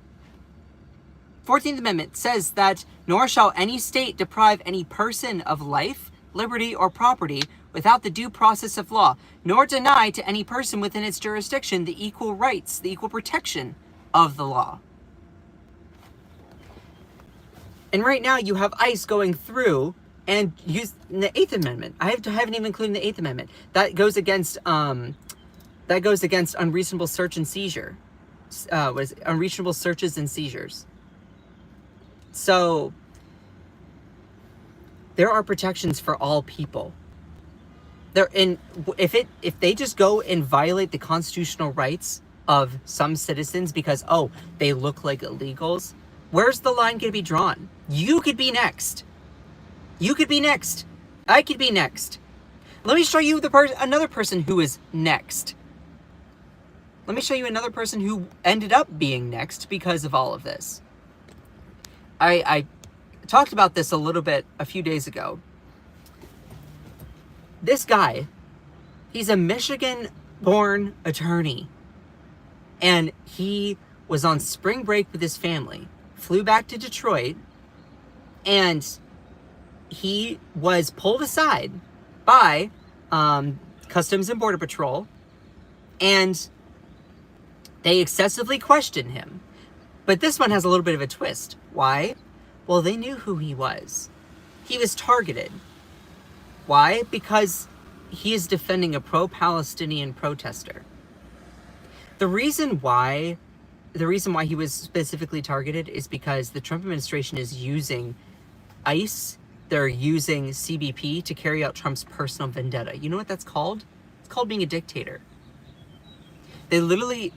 S1: 14th Amendment says that, nor shall any state deprive any person of life, liberty, or property without the due process of law, nor deny to any person within its jurisdiction the equal rights, the equal protection of the law. And right now you have ICE going through and use the 8th Amendment. I haven't even included the 8th Amendment. That goes against unreasonable search and seizure. Unreasonable searches and seizures. So there are protections for all people. If they just go and violate the constitutional rights of some citizens because, oh, they look like illegals, where's the line going to be drawn? You could be next. I could be next. Let me show you another person who is next. let me show you another person who ended up being next because of all of this. I talked about this a little bit a few days ago. This guy, he's a Michigan-born attorney. And he was on spring break with his family, flew back to Detroit, and he was pulled aside by Customs and Border Patrol, and they excessively questioned him. But this one has a little bit of a twist. Why? Well, they knew who he was. He was targeted. Why? Because he is defending a pro-Palestinian protester. The reason why he was specifically targeted is because the Trump administration is using ICE, they're using CBP to carry out Trump's personal vendetta. You know what that's called? It's called being a dictator. They literally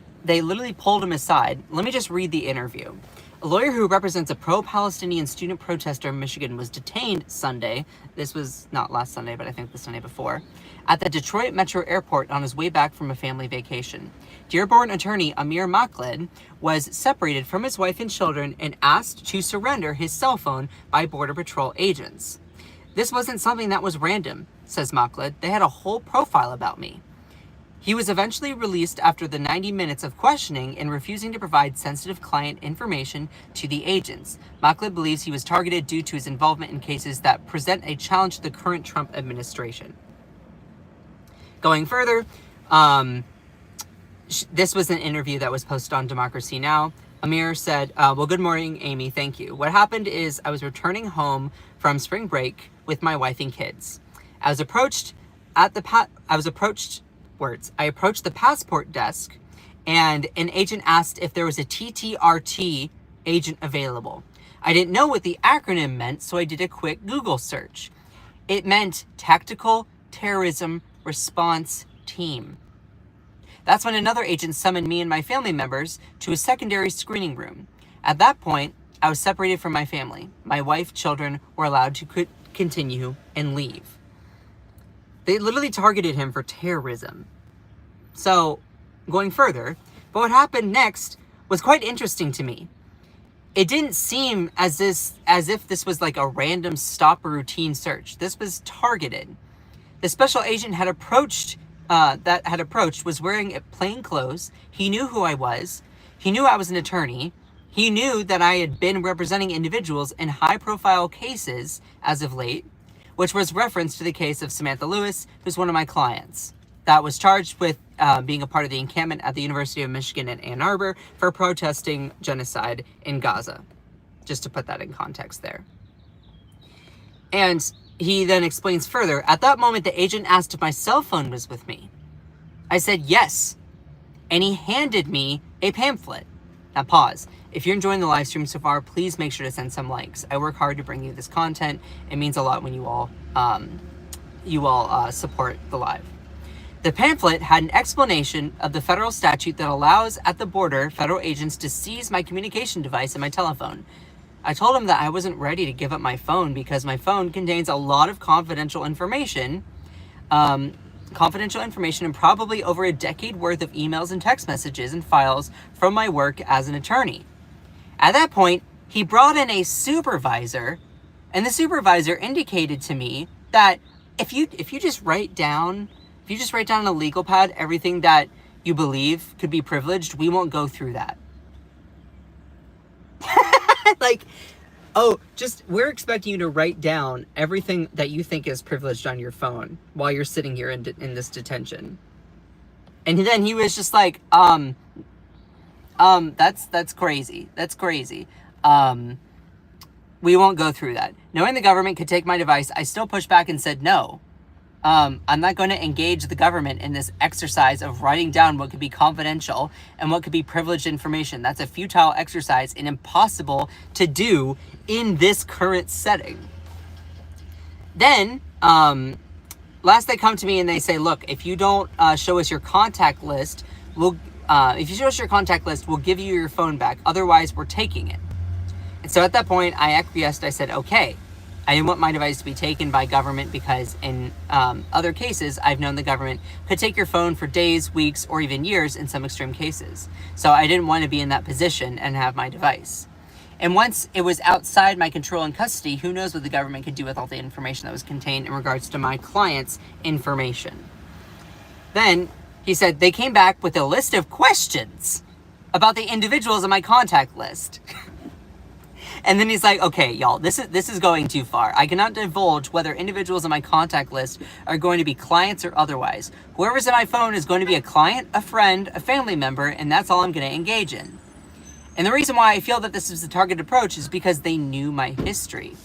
S1: pulled him aside. Let me just read the interview. A lawyer who represents a pro-Palestinian student protester in Michigan was detained Sunday. This was not last Sunday, but I think the Sunday before, at the Detroit Metro Airport on his way back from a family vacation. Dearborn attorney Amir Makhlid was separated from his wife and children and asked to surrender his cell phone by Border Patrol agents. This wasn't something that was random, says Makhlid. They had a whole profile about me. He was eventually released after the 90 minutes of questioning and refusing to provide sensitive client information to the agents. Makhlid believes he was targeted due to his involvement in cases that present a challenge to the current Trump administration. Going further, this was an interview that was posted on Democracy Now! Amir said, well, good morning, Amy, thank you. What happened is I was returning home from spring break with my wife and kids. I approached the passport desk, and an agent asked if there was a TTRT agent available. I didn't know what the acronym meant, so I did a quick Google search. It meant Tactical Terrorism Response Team. That's when another agent summoned me and my family members to a secondary screening room. At that point, I was separated from my family. My wife, children were allowed to continue and leave. They literally targeted him for terrorism. So, going further, but what happened next was quite interesting to me. It didn't seem as if this was like a random stop or routine search. This was targeted. The special agent was wearing plain clothes. He knew who I was. He knew I was an attorney. He knew that I had been representing individuals in high-profile cases as of late, which was reference to the case of Samantha Lewis, who's one of my clients, that was charged with being a part of the encampment at the University of Michigan in Ann Arbor for protesting genocide in Gaza. Just to put that in context there. And he then explains further, at that moment, the agent asked if my cell phone was with me. I said yes. And he handed me a pamphlet. Now pause. If you're enjoying the live stream so far, please make sure to send some likes. I work hard to bring you this content. It means a lot when you all support the live. The pamphlet had an explanation of the federal statute that allows at the border federal agents to seize my communication device and my telephone. I told him that I wasn't ready to give up my phone because my phone contains a lot of confidential information and probably over a decade worth of emails and text messages and files from my work as an attorney. At that point, he brought in a supervisor, and the supervisor indicated to me that if you just write down on a legal pad everything that you believe could be privileged, we won't go through that. Like, we're expecting you to write down everything that you think is privileged on your phone while you're sitting here in this detention. And then he was just like, that's crazy. That's crazy. We won't go through that. Knowing the government could take my device, I still pushed back and said no. I'm not going to engage the government in this exercise of writing down what could be confidential and what could be privileged information. That's a futile exercise and impossible to do in this current setting. Then, last they come to me and they say, look, if you don't show us your contact list, we'll give you your phone back. Otherwise, we're taking it. And so at that point, I acquiesced. I said, okay. I didn't want my device to be taken by government because in other cases, I've known the government could take your phone for days, weeks, or even years in some extreme cases. So I didn't want to be in that position and have my device. And once it was outside my control and custody, who knows what the government could do with all the information that was contained in regards to my client's information. Then he said they came back with a list of questions about the individuals on my contact list. And then he's like, okay, y'all, this is going too far. I cannot divulge whether individuals on my contact list are going to be clients or otherwise. Whoever's in my phone is going to be a client, a friend, a family member, and that's all I'm going to engage in. And the reason why I feel that this is a targeted approach is because they knew my history.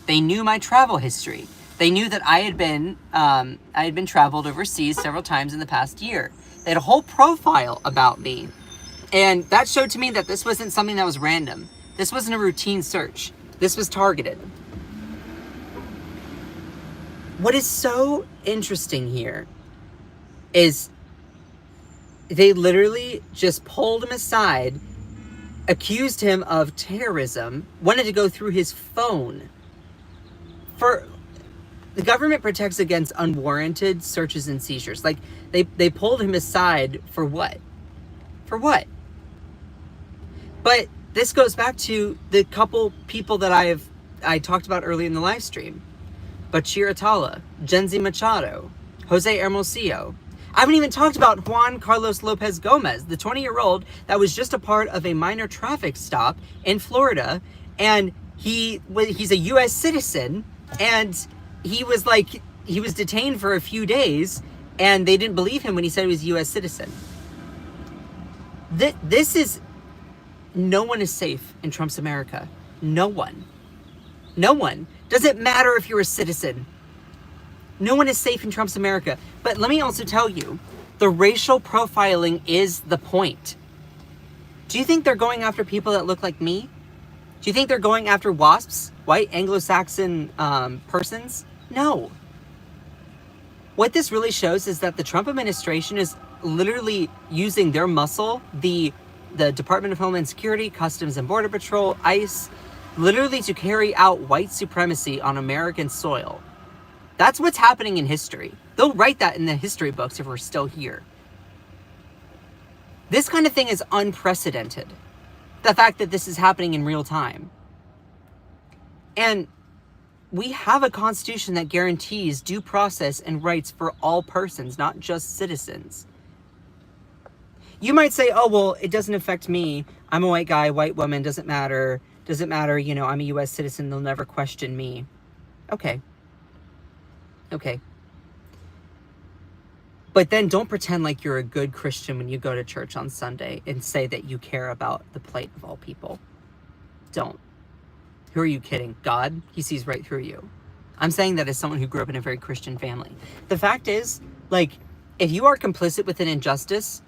S1: They knew my travel history. They knew that I had been traveled overseas several times in the past year. They had a whole profile about me. And that showed to me that this wasn't something that was random. This wasn't a routine search. This was targeted. What is so interesting here is they literally just pulled him aside, accused him of terrorism, wanted to go through his phone. The government protects against unwarranted searches and seizures. Like, they pulled him aside for what? For what? But this goes back to the couple people that I talked about earlier in the live stream. Bashir Atallah, Jensy Machado, Jose Hermosillo. I haven't even talked about Juan Carlos Lopez Gomez, the 20-year-old that was just a part of a minor traffic stop in Florida. And he's a U.S. citizen, and he was detained for a few days, and they didn't believe him when he said he was a U.S. citizen. No one is safe in Trump's America. No one. No one. Doesn't matter if you're a citizen. No one is safe in Trump's America. But let me also tell you, the racial profiling is the point. Do you think they're going after people that look like me? Do you think they're going after WASPs, white Anglo-Saxon persons? No. What this really shows is that the Trump administration is literally using their muscle, the Department of Homeland Security, Customs and Border Patrol, ICE, literally to carry out white supremacy on American soil. That's what's happening in history. They'll write that in the history books if we're still here. This kind of thing is unprecedented. The fact that this is happening in real time. And we have a constitution that guarantees due process and rights for all persons, not just citizens. You might say, oh, well, it doesn't affect me. I'm a white guy, white woman, doesn't matter. Doesn't matter, I'm a U.S. citizen, they'll never question me. Okay. But then don't pretend like you're a good Christian when you go to church on Sunday and say that you care about the plight of all people. Don't. Who are you kidding? God? He sees right through you. I'm saying that as someone who grew up in a very Christian family. The fact is, if you are complicit with an injustice,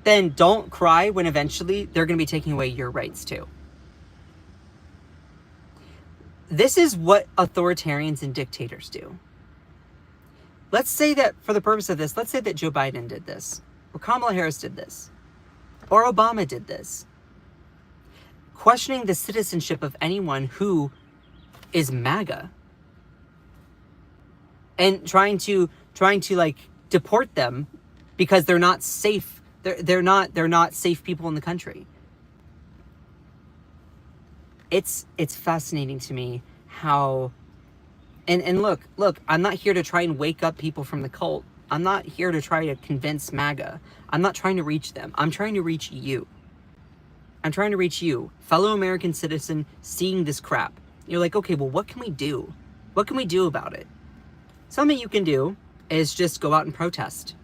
S1: then don't cry when eventually they're going to be taking away your rights too. This is what authoritarians and dictators do. Let's say that, for the purpose of this, let's say that Joe Biden did this, or Kamala Harris did this, or Obama did this. Questioning the citizenship of anyone who is MAGA. And trying to deport them because they're not safe. They're not safe people in the country. It's fascinating to me how, and look, I'm not here to try and wake up people from the cult. I'm not here to try to convince MAGA. I'm not trying to reach them. I'm trying to reach you. I'm trying to reach you, fellow American citizen, seeing this crap. You're like, okay, well, what can we do? What can we do about it? Something you can do is just go out and protest.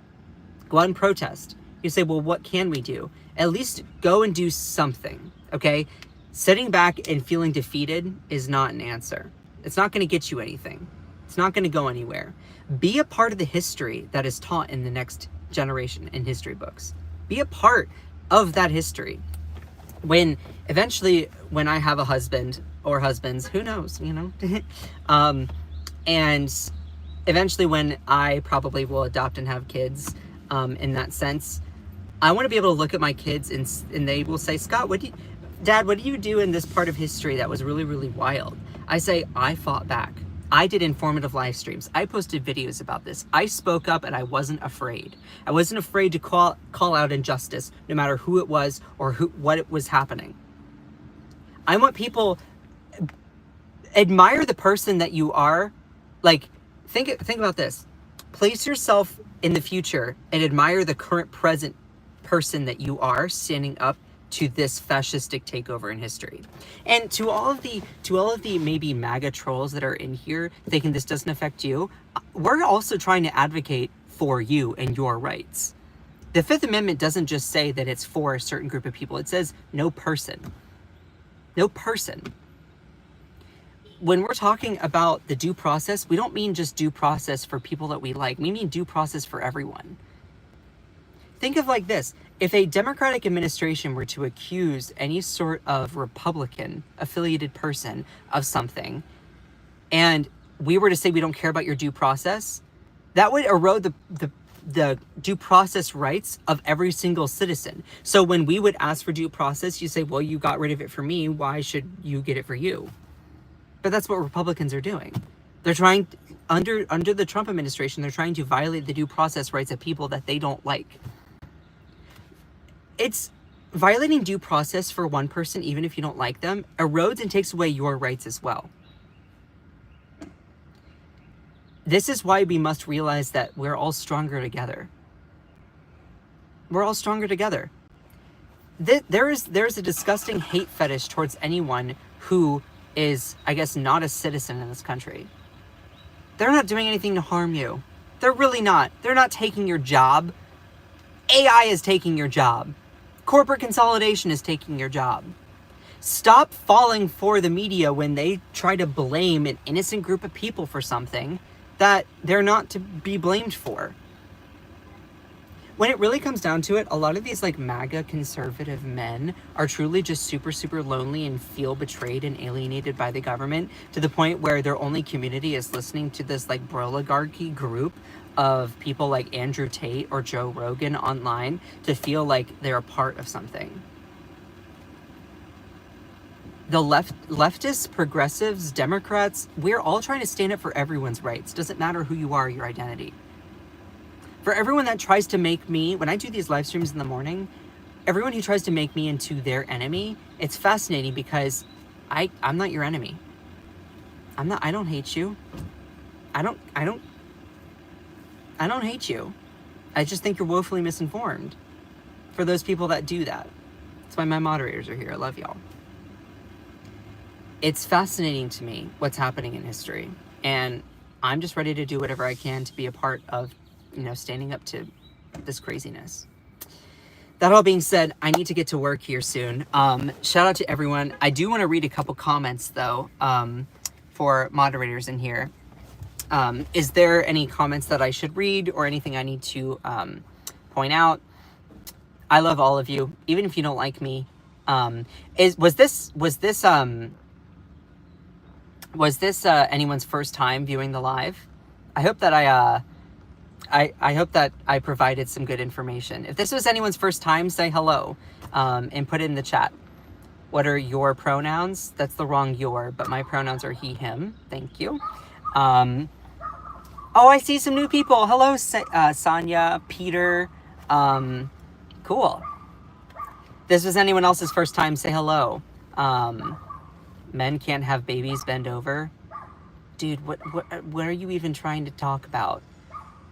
S1: Go out and protest. You say, well, what can we do? At least go and do something, okay? Sitting back and feeling defeated is not an answer. It's not going to get you anything. It's not going to go anywhere. Be a part of the history that is taught in the next generation in history books. Be a part of that history. When I have a husband or husbands, who knows, and eventually when I probably will adopt and have kids, in that sense, I want to be able to look at my kids and they will say, Scott, Dad, what do you do in this part of history that was really, really wild? I say, I fought back. I did informative live streams. I posted videos about this. I spoke up and I wasn't afraid. I wasn't afraid to call out injustice, no matter who it was or what it was happening. I want people admire the person that you are. Like, think about this. Place yourself in the future and admire the current present person that you are standing up to this fascistic takeover in history. And to all of the maybe MAGA trolls that are in here thinking this doesn't affect you, we're also trying to advocate for you and your rights. The Fifth Amendment doesn't just say that it's for a certain group of people. It says no person. No person. When we're talking about the due process, we don't mean just due process for people that we like. We mean due process for everyone. Think of like this. If a Democratic administration were to accuse any sort of Republican affiliated person of something, and we were to say we don't care about your due process, that would erode the due process rights of every single citizen. So when we would ask for due process, you say, well, you got rid of it for me. Why should you get it for you? But that's what Republicans are doing. They're trying, under the Trump administration, they're trying to violate the due process rights of people that they don't like. It's violating due process for one person, even if you don't like them, erodes and takes away your rights as well. This is why we must realize that we're all stronger together. We're all stronger together. There's a disgusting hate fetish towards anyone who is, I guess, not a citizen in this country. They're not doing anything to harm you. They're really not. They're not taking your job. AI is taking your job. Corporate consolidation is taking your job. Stop falling for the media when they try to blame an innocent group of people for something that they're not to be blamed for. When it really comes down to it, a lot of these like MAGA conservative men are truly just super, super lonely and feel betrayed and alienated by the government to the point where their only community is listening to this like oligarchy group of people like Andrew Tate or Joe Rogan online to feel like they're a part of something. The leftists, progressives, Democrats, we're all trying to stand up for everyone's rights. Doesn't matter who you are, your identity. For everyone that tries to make me, when I do these live streams in the morning, everyone who tries to make me into their enemy, it's fascinating because I'm not your enemy. I don't hate you. I don't hate you. I just think you're woefully misinformed. For those people that do that. That's why my moderators are here. I love y'all. It's fascinating to me what's happening in history. And I'm just ready to do whatever I can to be a part of, standing up to this craziness. That all being said, I need to get to work here soon. Shout out to everyone. I do want to read a couple comments, though, for moderators in here. Is there any comments that I should read or anything I need to point out? I love all of you, even if you don't like me. Was this anyone's first time viewing the live? I hope that I hope that I provided some good information. If this was anyone's first time, say hello, and put it in the chat. What are your pronouns? That's the wrong your, but my pronouns are he, him. Thank you. Oh, I see some new people. Hello, Sonia, Peter. Cool. This was anyone else's first time, say hello. Men can't have babies bend over. Dude, what are you even trying to talk about?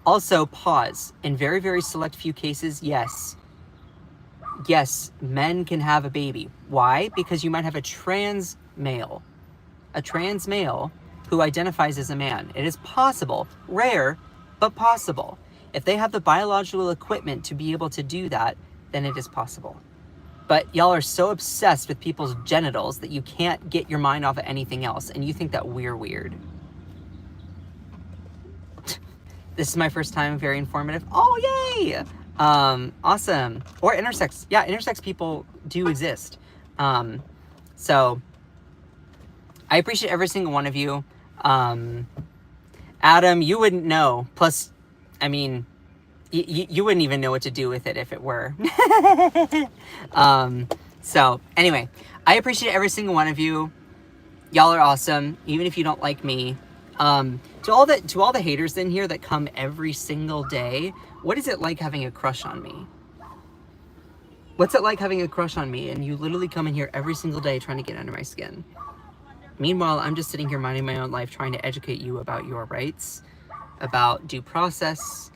S1: Also, pause. In very, very select few cases, yes. Yes, men can have a baby. Why? Because you might have a trans male who identifies as a man. It is possible, rare, but possible. If they have the biological equipment to be able to do that, then it is possible. But y'all are so obsessed with people's genitals that you can't get your mind off of anything else, and you think that we're weird. This is my first time, very informative. Oh, yay! Awesome. Or intersex. Yeah, intersex people do exist. So, I appreciate every single one of you. Adam, you wouldn't know. Plus, I mean, you wouldn't even know what to do with it if it were. So, anyway, I appreciate every single one of you. Y'all are awesome, even if you don't like me. To all the haters in here that come every single day, what is it like having a crush on me? What's it like having a crush on me and you literally come in here every single day trying to get under my skin? Meanwhile, I'm just sitting here minding my own life, trying to educate you about your rights, about due process.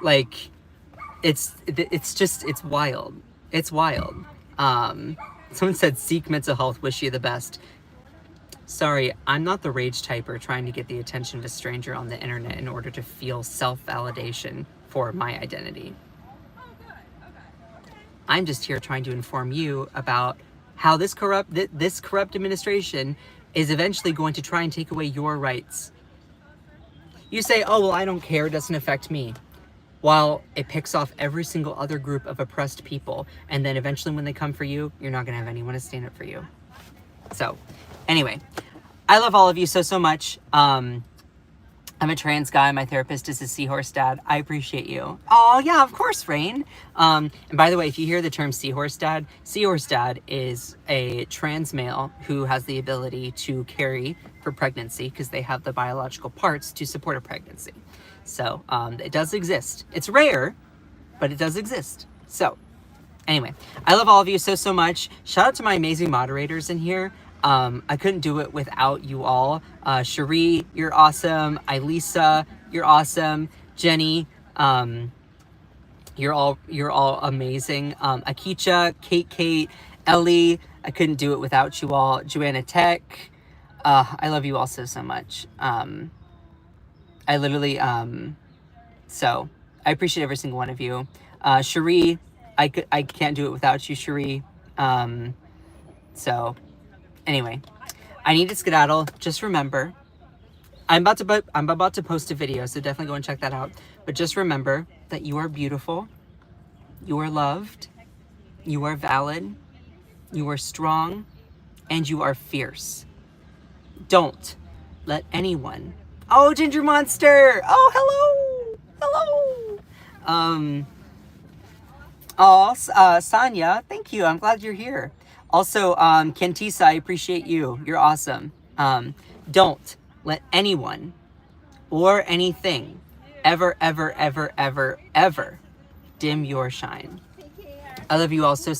S1: Like, it's wild. It's wild. Someone said, seek mental health, wish you the best. Sorry, I'm not the rage typer trying to get the attention of a stranger on the internet in order to feel self-validation for my identity. I'm just here trying to inform you about how this corrupt administration is eventually going to try and take away your rights. You say, oh, well, I don't care, it doesn't affect me. While it picks off every single other group of oppressed people, and then eventually when they come for you, you're not gonna have anyone to stand up for you. So, anyway, I love all of you so much. I'm a trans guy. My therapist is a seahorse dad. I appreciate you. Oh, yeah, of course, Rain. And by the way, if you hear the term seahorse dad is a trans male who has the ability to carry for pregnancy because they have the biological parts to support a pregnancy. So it does exist. It's rare, but it does exist. So anyway, I love all of you so much. Shout out to my amazing moderators in here. I couldn't do it without you all. Cherie, you're awesome. Ilisa, you're awesome. Jenny, you're all amazing. Akicha, Kate, Ellie, I couldn't do it without you all. Joanna Tech, I love you all so much. I literally, so I appreciate every single one of you. Cherie, I can't do it without you, Cherie. So anyway, I need to skedaddle. Just remember, I'm about to post a video, so definitely go and check that out. But just remember that you are beautiful, you are loved, you are valid, you are strong, and you are fierce. Don't let anyone... Oh, Ginger Monster! Oh, hello! Hello! Sonia, thank you. I'm glad you're here. Also, Kentisa, I appreciate you. You're awesome. Don't let anyone or anything ever dim your shine. I love you all so